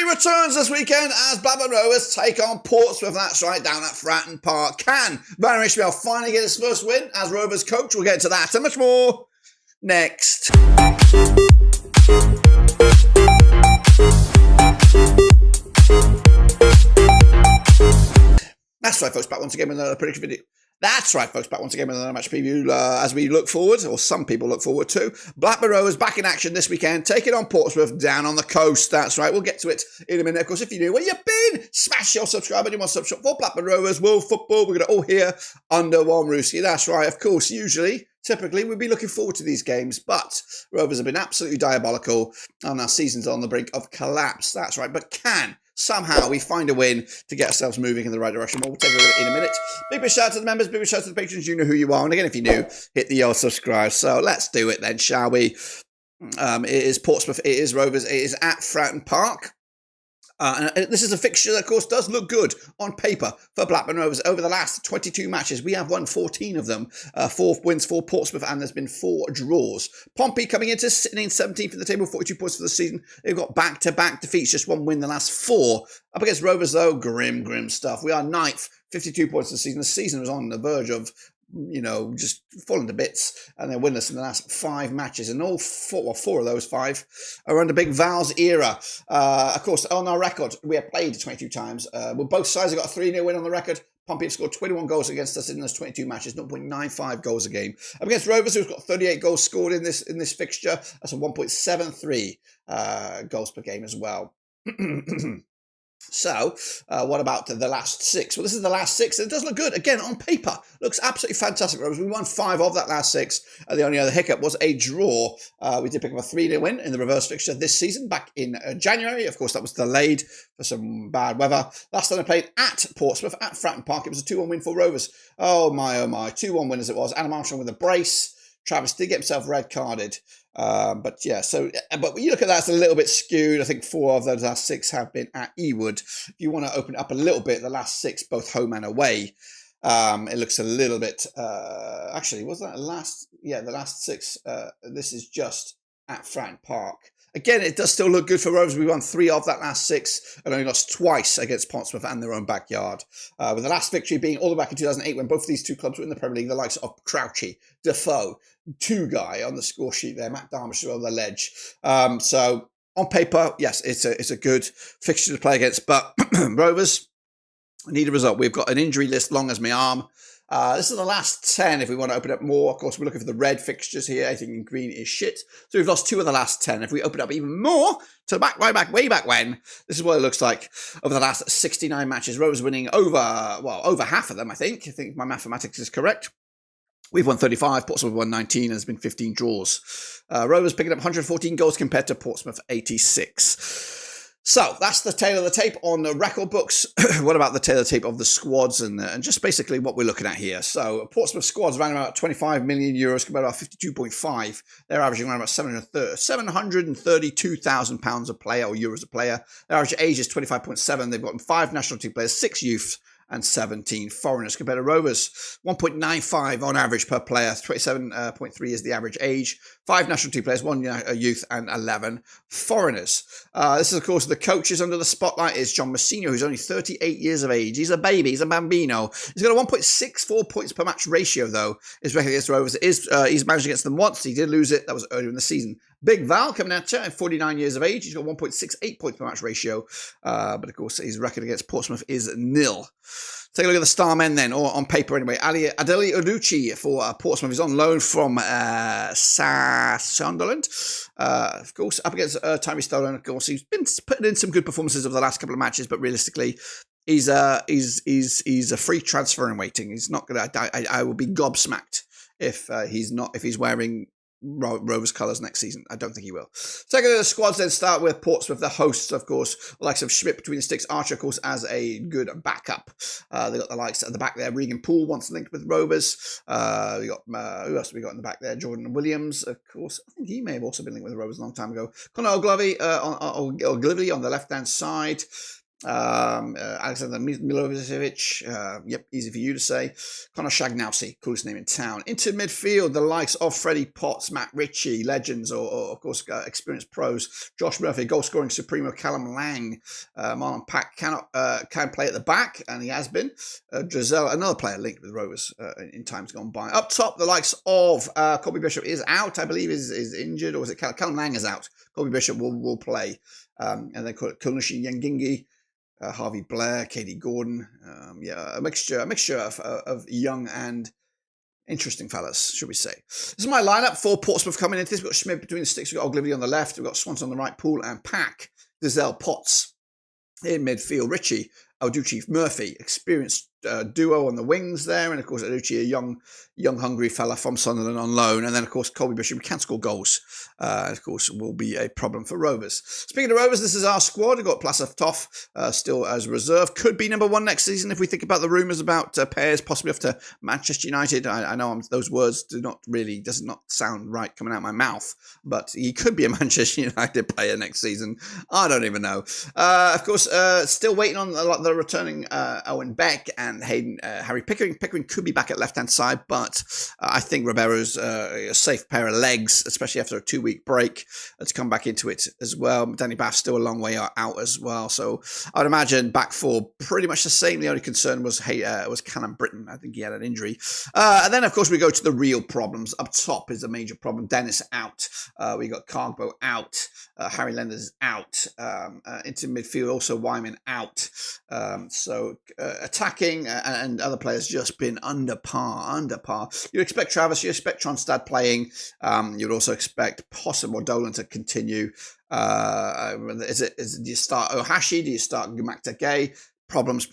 returns this weekend as Blackburn Rovers take on Portsmouth. That's right, down at Fratton Park. Can Van Ishmael finally get his first win as Rovers coach? We'll get to that and much more next. That's right, folks, back once again with another prediction video. That's right, folks, back once again with another match preview as we look forward, or some people look forward to. Blackburn Rovers back in action this weekend, taking on Portsmouth down on the coast. That's right, we'll get to it in a minute. Of course, if you knew where you've been, smash your subscribe button. You want subscribe for Blackburn Rovers, World Football. We're going to all hear under one roof. That's right, of course, typically, we'd be looking forward to these games, but Rovers have been absolutely diabolical and our season's on the brink of collapse. That's right, but can somehow we find a win to get ourselves moving in the right direction? Well, we'll take a look in a minute. Big shout out to the members, big shout out to the patrons. You know who you are. And again, if you're new, hit the old subscribe. So let's do it then, shall we? It is Portsmouth, it is Rovers, it is at Fratton Park. And this is a fixture that, of course, does look good on paper for Blackburn Rovers. Over the last 22 matches, we have won 14 of them. 4 wins for Portsmouth, and there's been 4 draws. Pompey coming into sitting in 17th in the table, 42 points for the season. They've got back-to-back defeats, just 1 win the last 4. Up against Rovers, though, grim stuff. We are 9th, 52 points for the season. The season was on the verge of, just falling to bits, and they're winless in the last 5 matches, and all 4 of those 5 are under Big Val's era. Of course, on our record, we have played 22 times. Both sides have got a 3-0 win on the record. Pompey have scored 21 goals against us in those 22 matches, 0.95 goals a game. Up against Rovers, who's got 38 goals scored in this fixture, that's a 1.73 goals per game as well. So, what about the last 6? Well, this is the last 6, and it does look good. Again, on paper, looks absolutely fantastic. We won 5 of that last 6. The only other hiccup was a draw. We did pick up a 3-0 win in the reverse fixture this season, back in January. Of course, that was delayed for some bad weather. Last time I played at Portsmouth, at Fratton Park, it was a 2-1 win for Rovers. Oh my, 2-1 win as it was. Adam Armstrong with a brace. Travis did get himself red-carded. But when you look at that, it's a little bit skewed. I think 4 of those last 6 have been at Ewood. If you want to open it up a little bit, the last 6, both home and away, it looks a little bit, actually, was that last? Yeah, the last 6, this is just at Fratton Park. Again, it does still look good for Rovers. We won 3 of that last 6 and only lost twice against Portsmouth and their own backyard. With the last victory being all the way back in 2008 when both of these 2 clubs were in the Premier League, the likes of Crouchy, Defoe, 2 guy on the score sheet there, Matt Darmishire on the ledge. So on paper, yes, it's a good fixture to play against, but Rovers need a result. We've got an injury list long as my arm. This is the last 10 if we want to open up more. Of course, we're looking for the red fixtures here. Anything in green is shit. So we've lost 2 of the last 10. If we open up even more to way back when, this is what it looks like over the last 69 matches. Rovers winning over half of them, I think. I think my mathematics is correct. We've won 35, Portsmouth won 19, and there's been 15 draws. Rovers picking up 114 goals compared to Portsmouth 86. So that's the tale of the tape on the record books. What about the tale of the tape of the squads and just basically what we're looking at here? So Portsmouth squads around about 25 million euros compared to about 52.5. They're averaging around about 732,000 pounds a player or euros a player. Their average age is 25.7. They've got 5 national team players, 6 youths, and 17 foreigners compared to Rovers. 1.95 on average per player, 27.3 is the average age. 5 national team players, 1 youth, and 11 foreigners. This is, of course, the coaches under the spotlight is John Messina, who's only 38 years of age. He's a baby, he's a bambino. He's got a 1.64 points per match ratio, though, is record against Rovers. He's managed against them once. He did lose it. That was earlier in the season. Big Val coming out at 49 years of age. He's got 1.68 points per match ratio. But, of course, his record against Portsmouth is 0. Take a look at the star men then, or on paper anyway. Adeli Oduchi for Portsmouth is on loan from Sunderland. Of course, up against Tyree Stolen. Of course, he's been putting in some good performances over the last couple of matches, but realistically, he's a free transfer in waiting. He's not going to. I will be gobsmacked if he's wearing Rovers colours next season. I don't think he will. Take a look at the squads then. Start with Portsmouth, the hosts, of course, the likes of Schmidt between the sticks, Archer, of course, as a good backup. They got the likes at the back there. Regan Poole once linked with Rovers. We got who else have we got in the back there? Jordan Williams, of course. I think he may have also been linked with Rovers a long time ago. Conor Ogilvy on the left hand side. Alexander Milosevic, yep, easy for you to say. Conor Shagnowski, coolest name in town. Into midfield, the likes of Freddie Potts, Matt Ritchie, legends, or of course, experienced pros. Josh Murphy, goal-scoring supremo Callum Lang. Marlon Pack can play at the back, and he has been. Drizel, another player linked with Rovers in times gone by. Up top, the likes of Colby Bishop is out, I believe, is injured, or is it Callum Lang is out? Colby Bishop will play. And then Kulnushi Yengingi, Harvey Blair, Katie Gordon, a mixture of young and interesting fellas, should we say. This is my lineup for Portsmouth coming into this. We've got Schmidt between the sticks, we've got Ogilvy on the left, we've got Swanson on the right, Poole and Pack, Dizel, Potts in midfield, Ritchie, Alducci, Murphy, experienced duo on the wings there, and of course Alducci, a young hungry fella from Sunderland on loan, and then of course Colby Bishop can score goals, of course will be a problem for Rovers. Speaking of Rovers, this is our squad. We've got Plasov Toff still as reserve, could be number one next season if we think about the rumours about pairs possibly off to Manchester United. I know those words does not sound right coming out of my mouth, but he could be a Manchester United player next season. I don't even know. Of course, still waiting on the returning Owen Beck and Harry Pickering. Pickering could be back at left-hand side, but I think Ribeiro's a safe pair of legs, especially after a 2-week break, to come back into it as well. Danny Bath's still a long way out as well, so I'd imagine back four pretty much the same. The only concern was Callum Britton. I think he had an injury. And then, of course, we go to the real problems. Up top is a major problem. Dennis out. We got Cargbo out. Harry Lenders out. Into midfield, also Wyman out. So attacking and other players just been under par. You'd expect Travis, you expect Tronstad playing. You'd also expect possible Dolan to continue. Do you start Ohashi? Do you start Gumakta Gay? Problems,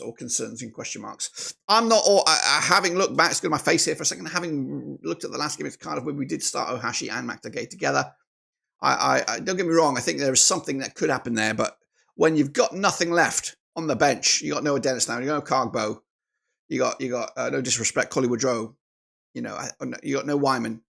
or concerns in question marks. I'm not all, having looked back, it's got my face here for a second, having looked at the last game of Cardiff where we did start Ohashi and Makta Gay together. I don't get me wrong, I think there is something that could happen there, but when you've got nothing left on the bench, you got no Dennis now, you got no Cargbo, you got no disrespect, Collie Woodrow, you got no Wyman.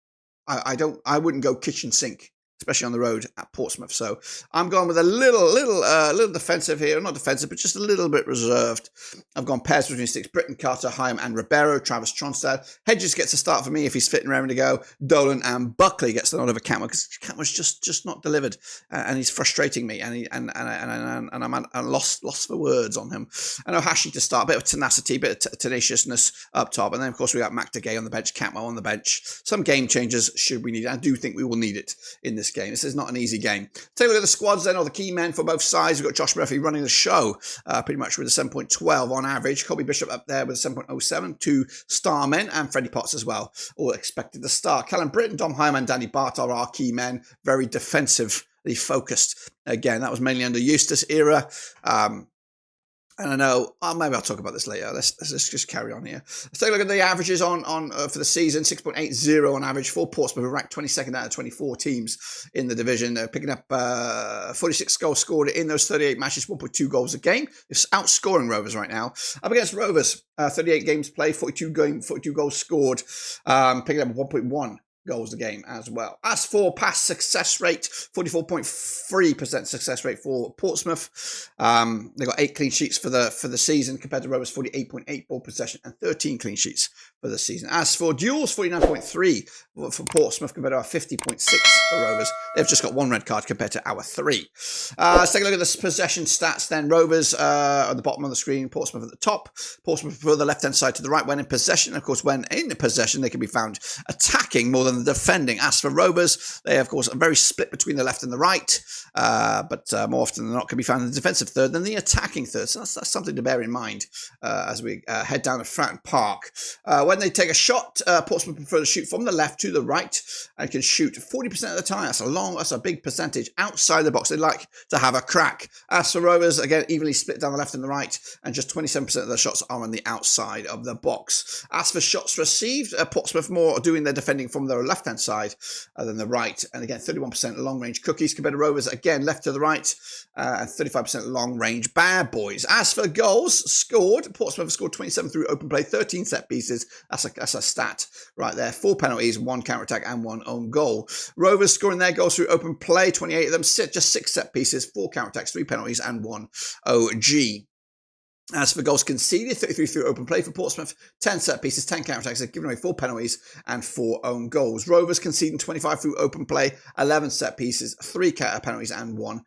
I wouldn't go kitchen sink, especially on the road at Portsmouth. So I'm going with a little defensive here. Not defensive, but just a little bit reserved. I've gone pairs between sticks. Britton, Carter, Hyam and Ribeiro. Travis Tronstad. Hedges gets a start for me if he's fit and raring to go. Dolan and Buckley gets the nod over Cantwell because Cantwell's just not delivered. And he's frustrating me. And I'm lost for words on him. And Ohashi to start. A bit of tenacity, a bit of tenaciousness up top. And then, of course, we got Makta Gay on the bench. Cantwell on the bench. Some game changers should we need it. I do think we will need it in this game. This is not an easy game. Take a look at the squads then, or the key men for both sides. We've got Josh Murphy running the show, pretty much with a 7.12 on average. Colby Bishop up there with a 7.07, 2 star men, and Freddie Potts as well, all expected to start. Callum Britton, Dom Hyman, and Danny Bart are our key men, very defensively focused. Again, that was mainly under Eustace era. And I know, maybe I'll talk about this later. Let's just carry on here. Let's take a look at the averages on for the season. 6.80 on average for Portsmouth, who are ranked 22nd out of 24 teams in the division. Picking up 46 goals scored in those 38 matches, 1.2 goals a game. It's outscoring Rovers right now. Up against Rovers, 38 games played, 42 goals scored, picking up 1.1 goals a game as well. As for pass success rate, 44.3% success rate for Portsmouth. They got 8 clean sheets for the season compared to Rovers 48.8 ball possession and 13 clean sheets for the season. As for duels, 49.3 for Portsmouth compared to our 50.6 for Rovers. They've just got 1 red card compared to our 3. Let's take a look at the possession stats then. Rovers at the bottom of the screen, Portsmouth at the top. Portsmouth prefer the left-hand side to the right when in possession. Of course, when in possession, they can be found attacking more than the defending. As for Rovers, they of course are very split between the left and the right, but more often than not can be found in the defensive third than the attacking third. So that's something to bear in mind as we head down to Fratton Park. When they take a shot, Portsmouth prefer to shoot from the left to the right and can shoot 40% of the time. That's a big percentage outside the box. They like to have a crack. As for Rovers, again, evenly split down the left and the right, and just 27% of the shots are on the outside of the box. As for shots received, Portsmouth more doing their defending from their left-hand side than the right. And again, 31% long-range cookies compared to Rovers, again, left to the right, and 35% long-range bad boys. As for goals scored, Portsmouth have scored 27 through open play, 13 set pieces. That's a stat right there. 4 penalties, 1 counter-attack, and 1 own goal. Rovers scoring their goals through open play, 28 of them, just 6 set pieces, 4 counter-attacks, 3 penalties, and 1 OG. As for goals conceded, 33 through open play for Portsmouth, 10 set pieces, 10 counter-attacks. They've given away 4 penalties and 4 own goals. Rovers conceding 25 through open play, 11 set pieces, 3 penalties and 1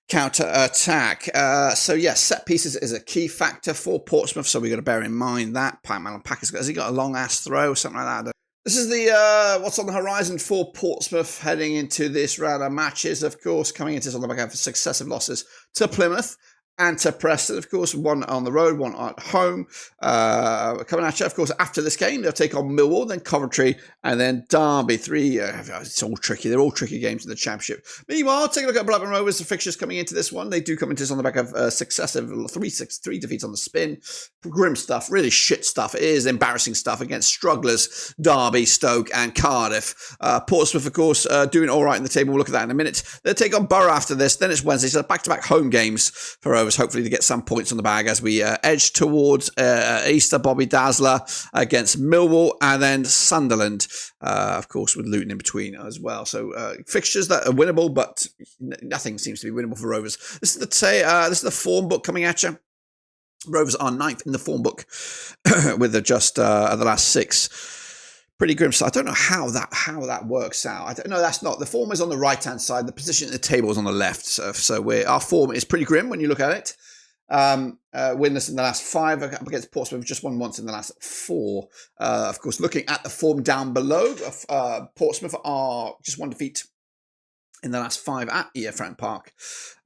counter-attack. So yes, set pieces is a key factor for Portsmouth, so we've got to bear in mind that. Pikeman Pack has he got a long-ass throw or something like that? This is the what's on the horizon for Portsmouth heading into this round of matches, of course, coming into this on the back of successive losses to Plymouth and to Preston, of course, 1 on the road, 1 at home. Coming at you, of course, after this game, they'll take on Millwall, then Coventry, and then Derby. 3, it's all tricky. They're all tricky games in the Championship. Meanwhile, take a look at Blackburn Rovers, the fixtures coming into this one. They do come into this on the back of successive 3 defeats on the spin. Grim stuff, really shit stuff. It is embarrassing stuff against strugglers, Derby, Stoke, and Cardiff. Portsmouth, of course, doing all right in the table. We'll look at that in a minute. They'll take on Borough after this. Then it's Wednesday, so back-to-back home games for Rovers, hopefully to get some points on the bag as we edge towards Easter. Bobby Dazzler against Millwall, and then Sunderland, of course, with Luton in between as well. So fixtures that are winnable, but nothing seems to be winnable for Rovers. This is the form book coming at you. Rovers are 9th in the form book with just the last 6. Pretty grim stuff. I don't know how that works out. I don't know. That's not the form is on the right hand side. The position at the table is on the left. So our form is pretty grim when you look at it. Winless in the last 5 up against Portsmouth, just won once in the last 4. Of course, looking at the form down below, Portsmouth are just 1 defeat in the last 5 at Fratton Park.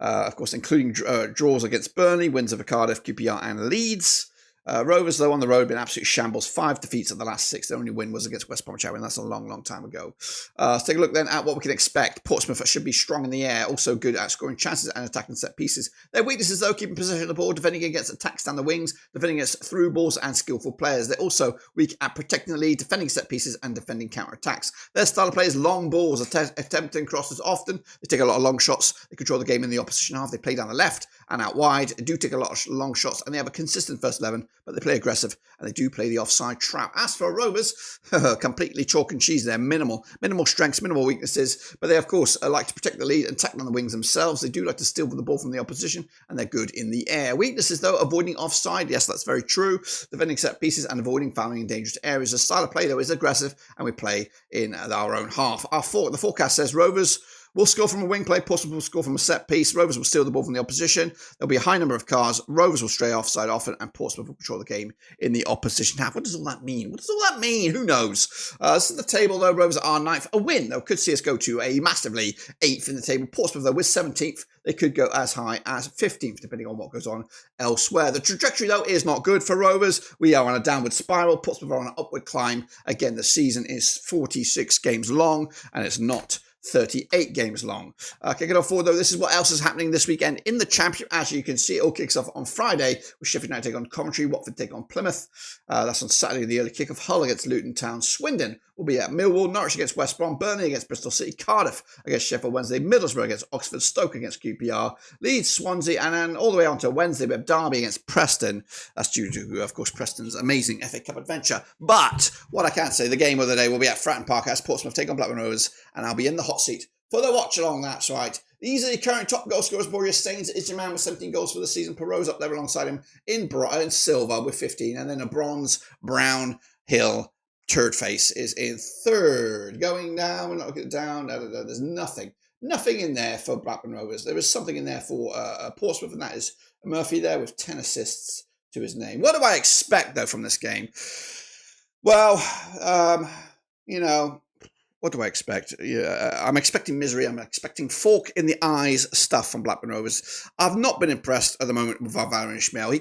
Of course, including draws against Burnley, wins over Cardiff, QPR, and Leeds. Rovers, though, on the road have been absolute shambles. 5 defeats at the last 6. Their only win was against West Bromwich Albion. That's a long, long time ago. Let's take a look then at what we can expect. Portsmouth should be strong in the air, also good at scoring chances and attacking set pieces. Their weaknesses, though, keeping possession of the ball, defending against attacks down the wings, defending against through balls and skillful players. They're also weak at protecting the lead, defending set pieces and defending counter-attacks. Their style of play is long balls, attempting crosses often. They take a lot of long shots. They control the game in the opposition half. They play down the left and out wide. They do take a lot of long shots, and they have a consistent first 11, but they play aggressive, and they do play the offside trap. As for Rovers, completely chalk and cheese there. Minimal strengths, minimal weaknesses, but they, of course, like to protect the lead and tackle on the wings themselves. They do like to steal the ball from the opposition, and they're good in the air. Weaknesses, though, avoiding offside. Yes, that's very true. Defending set pieces and avoiding fouling in dangerous areas. The style of play, though, is aggressive, and we play in our own half. The forecast says Rovers will score from a wing play. Portsmouth will score from a set piece. Rovers will steal the ball from the opposition. There'll be a high number of cars. Rovers will stray offside often, and Portsmouth will control the game in the opposition half. What does all that mean? Who knows? This is the table, though. Rovers are 9th. A win, though, could see us go to a massively 8th in the table. Portsmouth, though, with 17th. They could go as high as 15th, depending on what goes on elsewhere. The trajectory, though, is not good for Rovers. We are on a downward spiral. Portsmouth are on an upward climb. Again, the season is 46 games long, and it's not 38 games long. Kicking off forward, though, this is what else is happening this weekend in the Championship. As you can see, it all kicks off on Friday with Sheffield United take on Coventry, Watford take on Plymouth. That's on Saturday, the early kick-off. Hull against Luton Town. Swindon will be at Millwall. Norwich against West Brom. Burnley against Bristol City. Cardiff against Sheffield Wednesday. Middlesbrough against Oxford. Stoke against QPR. Leeds, Swansea, and then all the way on to Wednesday, we have Derby against Preston. That's due to, of course, Preston's amazing FA Cup adventure. But what I can say, the game of the day will be at Fratton Park as Portsmouth take on Blackburn Rovers, and I'll be in the hot seat for the watch along. That's right. These are the current top goal scorers. Boreas Staines is your man with 17 goals for the season. Perot's up there alongside him in silver with 15. And then a bronze, Brown, Hill, Turdface is in 3rd. Going down, we're not looking down. There's nothing in there for Blackburn Rovers. There is something in there for Portsmouth, and that is Murphy there with 10 assists to his name. What do I expect, though, from this game? Well, what do I expect? I'm expecting misery. I'm expecting fork in the eyes stuff from Blackburn Rovers. I've not been impressed at the moment with Valérien Ismaël.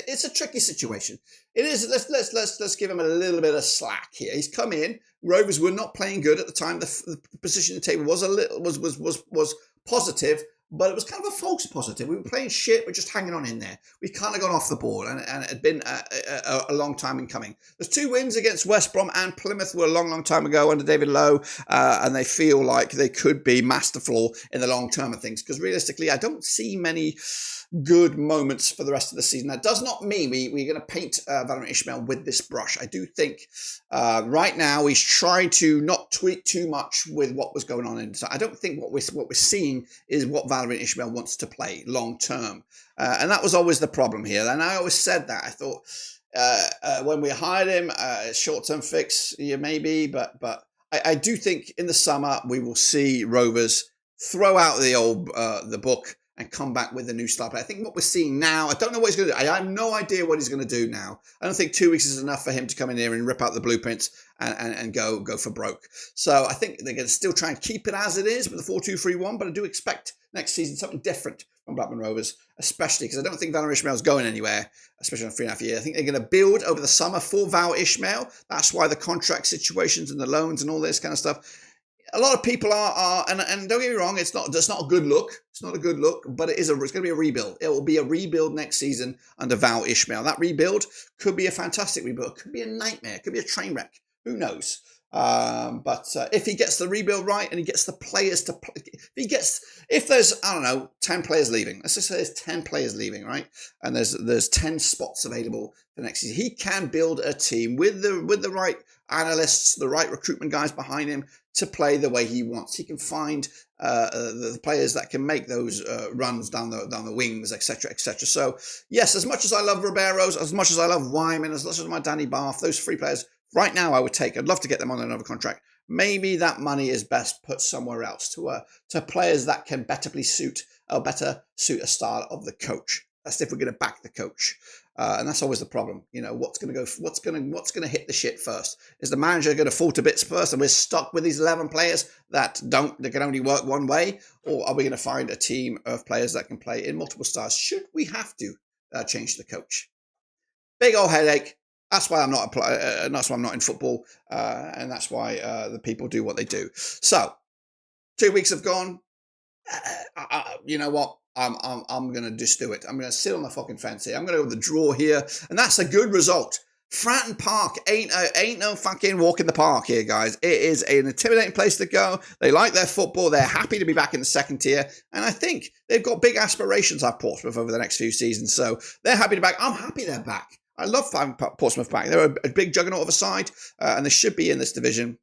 It's a tricky situation. It is. Let's give him a little bit of slack here. He's come in. Rovers were not playing good at the time. The position in the table was positive, but it was kind of a false positive. We were playing shit, we're just hanging on in there. We kind of got off the ball, and it had been a long time in coming. There's 2 wins against West Brom and Plymouth were a long time ago under David Lowe, and they feel like they could be masterful in the long term of things, because realistically, I don't see many good moments for the rest of the season. That does not mean we're going to paint Valérien Ismaël with this brush. I do think right now he's trying to not tweak too much with what was going on. So I don't think what we're seeing is what Valérien Ismaël wants to play long term, and that was always the problem here. And I always said that. I thought when we hired him, short term fix, yeah, maybe, but I do think in the summer we will see Rovers throw out the old the book and come back with a new style play. I think what we're seeing now, I don't know what he's going to do. I have no idea what he's going to do now. I don't think 2 weeks is enough for him to come in here and rip out the blueprints and go for broke. So I think they're going to still try and keep it as it is with the 4-2-3-1, but I do expect next season something different from Blackburn Rovers, especially because I don't think Valérien Ismaël is going anywhere, especially on 3.5 years. I think they're going to build over the summer for Val Ismaël. That's why the contract situations and the loans and all this kind of stuff. A lot of people are and don't get me wrong, it's not a good look. It's not a good look, but it's going to be a rebuild. It will be a rebuild next season under Val Ismaël. That rebuild could be a fantastic rebuild. Could be a nightmare. Could be a train wreck. Who knows? But if he gets the rebuild right and he gets the players to play, if there's, I don't know, 10 players leaving, let's just say there's 10 players leaving, right? And there's 10 spots available for next season. He can build a team with the right analysts, the right recruitment guys behind him to play the way he wants. He can find the players that can make those runs down the wings, etc., etc. So yes, as much as I love Ribeiro, as much as I love Wyman, as much as my Danny Bath, those 3 players right now I would take. I'd love to get them on another contract. Maybe that money is best put somewhere else to players that can better suit a style of the coach. That's if we're going to back the coach. And that's always the problem. You know, what's going to hit the shit first? Is the manager going to fall to bits first and we're stuck with these 11 players that can only work one way? Or are we going to find a team of players that can play in multiple styles? Should we have to change the coach? Big old headache. That's why I'm not that's why I'm not in football, and that's why the people do what they do. So 2 weeks have gone. You know what? I'm gonna just do it. I'm gonna sit on the fucking fence here. I'm gonna go with the draw here, and that's a good result. Fratton Park ain't no fucking walk in the park here, guys. It is an intimidating place to go. They like their football. They're happy to be back in the second tier, and I think they've got big aspirations at Portsmouth over the next few seasons. So they're happy to be back. I'm happy they're back. I love having Portsmouth back. They're a big juggernaut of a side, and they should be in this division.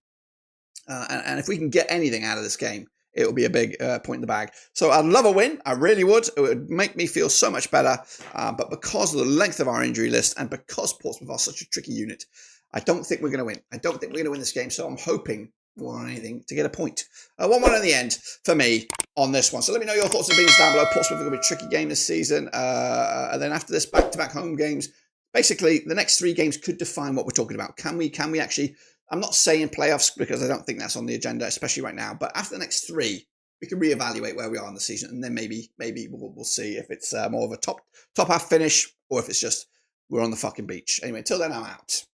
And if we can get anything out of this game, it will be a big point in the bag. So I'd love a win. I really would. It would make me feel so much better. But because of the length of our injury list and because Portsmouth are such a tricky unit, I don't think we're going to win. I don't think we're going to win this game. So I'm hoping more than anything to get a point. 1-1 in the end for me on this one. So let me know your thoughts and opinions down below. Portsmouth are going to be a tricky game this season. And then after this, back-to-back home games. Basically, the next 3 games could define what we're talking about. Can we actually, I'm not saying playoffs because I don't think that's on the agenda, especially right now. But after the next 3, we can reevaluate where we are in the season. And then maybe we'll see if it's more of a top half finish or if it's just we're on the fucking beach. Anyway, until then, I'm out.